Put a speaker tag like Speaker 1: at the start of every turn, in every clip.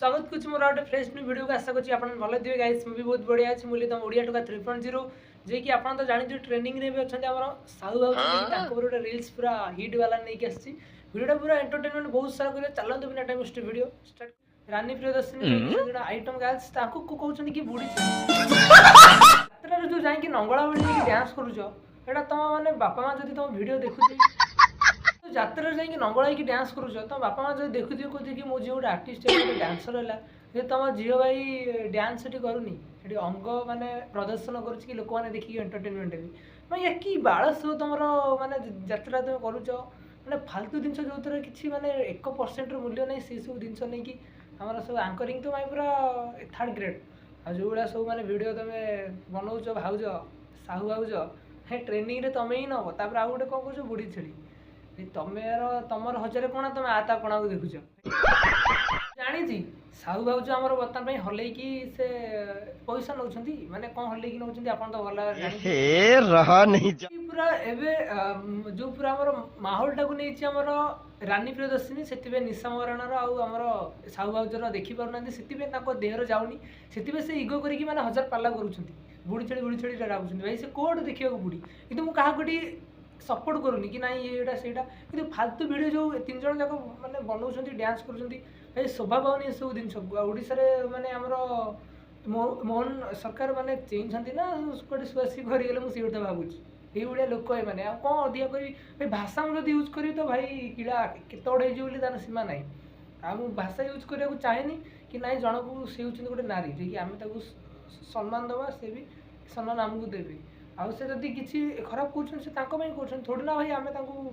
Speaker 1: स्वागत कुछ मोर गोटे फ्रेश न्यू वीडियो को आशा करछि आपन भले दिवे गाइस मैं भी बहुत बढ़िया अछि मुली तम ओडिया टका 3.0 जे कि आपन तो जानि जो ट्रेनिंग रे भी अछन हमर साहू बाबू ताको पर गोटे रील्स पूरा हिट वाला नै के आछि वीडियोटा पूरा एंटरटेनमेंट बहुत सारा करे चलन बिना टाइम वेस्ट वीडियो स्टार्ट रानी प्रियदर्शनी जोटा आइटम गाइस ताको को कहउछन कि बुढी यात्रा जो जाई कि नंगळा बळी डांस करूछो एटा तम माने बापा मा जदी तम वीडियो देखुथि ଯାତ୍ରାରେ ଯାଇକି ନଙ୍ଗଳା ହେଇକି ଡ୍ୟାନ୍ସ କରୁଛ ତ ବାପା ମା ଯଦି ଦେଖୁଥିବେ କହୁଛି କି ମୋ ଝିଅ ଗୋଟେ ଆର୍ଟିଷ୍ଟ ଗୋଟେ ଡ୍ୟାନ୍ସର ହେଲା ଯେ ତମ ଝିଅ ଭାଇ ଡ୍ୟାନ୍ସ ସେଠି କରୁନି ସେଠି ଅଙ୍ଗ ମାନେ ପ୍ରଦର୍ଶନ କରୁଛି କି ଲୋକମାନେ ଦେଖିକି ଏଣ୍ଟରଟେନମେଣ୍ଟ ହେବି ମାନେ ଏ କି ବାଳ ସବୁ ତମର ମାନେ ଯାତ୍ରା ତମେ କରୁଛ ମାନେ ଫାଲତୁ ଜିନିଷ ଯେଉଁଥିରେ କିଛି ମାନେ 1% ମୂଲ୍ୟ ନାହିଁ ସେସବୁ ଜିନିଷ ନେଇକି ଆମର ସବୁ ଆଙ୍କରିଂ ତ ପାଇଁ ପୁରା ଥାର୍ଡ ଗ୍ରେଡ୍ ଆଉ ଯେଉଁଭଳିଆ ସବୁ ମାନେ ଭିଡ଼ିଓ ତମେ ବନଉଛ ଭାଉଜ ସାହୁ ଭାଉଜ ହେ ଟ୍ରେନିଂରେ ତମେ ହିଁ ନେବ ତାପରେ ଆଉ ଗୋଟେ କ'ଣ କହୁଛ ବୁଢ଼ୀ ଛେଳି ତମର ହଜାରେ କଣା ତମେ ତା କଣାକୁ ଦେଖୁଛ ଜାଣିଛି ସାହୁ ଭାଉଜ ଆମର ବର୍ତ୍ତମାନ ପାଇଁ ହଲେଇକି ସେ ପଇସା ନଉଛନ୍ତି ମାନେ କ'ଣ ହଲେଇକି ନଉଛନ୍ତି ଆପଣ ତ ଭଲ ପୁରା ଏବେ ଯୋଉ ପୁରା ଆମର ମାହୋଲଟାକୁ ନେଇଛି ଆମର ରାନୀ ପ୍ରିୟଦର୍ଶିନୀ ସେଥିପାଇଁ ନିଶା ମହାରଣାର ଆଉ ଆମର ସାହୁ ଭାଉଜର ଦେଖିପାରୁନାହାନ୍ତି ସେଥିପାଇଁ ତାଙ୍କ ଦେହରେ ଯାଉନି ସେଥିପାଇଁ ସେ ଇଗୋ କରିକି ମାନେ ହଜାର ପାଲା କରୁଛନ୍ତି ବୁଢ଼ୀ ଛେଳି ରାଗୁଛନ୍ତି ଭାଇ ସେ କୋଉଠୁ ଦେଖିବାକୁ ବୁଢ଼ୀ କିନ୍ତୁ ମୁଁ କାହାକୁ ଏଠି सपोर्ट करूनी कि नाई एटा सेटा कि फालतू वीडियो जो 3 जन जाक माने बनाउछंती डांस करूछंती भाई शोभा पाउनी ए सब जिंस ओडिसा रे माने हमरो मोहन सरकार माने चेंज छंती ना कोडी स्वासी करि गेले मु सेटा भाबुची ए उडिया लोक ए माने आ कोन अधिया करी भाई भाषा हम जदी यूज करी तो भाई किला केतोड हे जोली तार सीमा नाही आ मु भाषा यूज करिया को चाहेनी कि नाई जनकु से होछन गोटे नारी जे कि आमे ताकू सम्मान दवा से भी सम्मान हमकु देबे आउ से जदि किसी खराब कहते से कहते थोड़ी ना भाई आम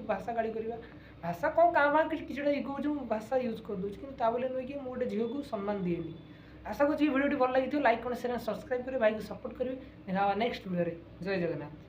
Speaker 1: भाषा गाड़ी करवा भाषा कौन क्या किसी इगो भाषा यूज कर दूसरी कि बोले नुहे कि मुझे गोटे झील को सम्मान दिएनी आशा करी भिडियो भल लगी लाइक कमेंट शेयर सब्सक्राइब करें भाई को सपोर्ट करेंगे देखा नेक्स्ट वीडियो जय जगन्नाथ।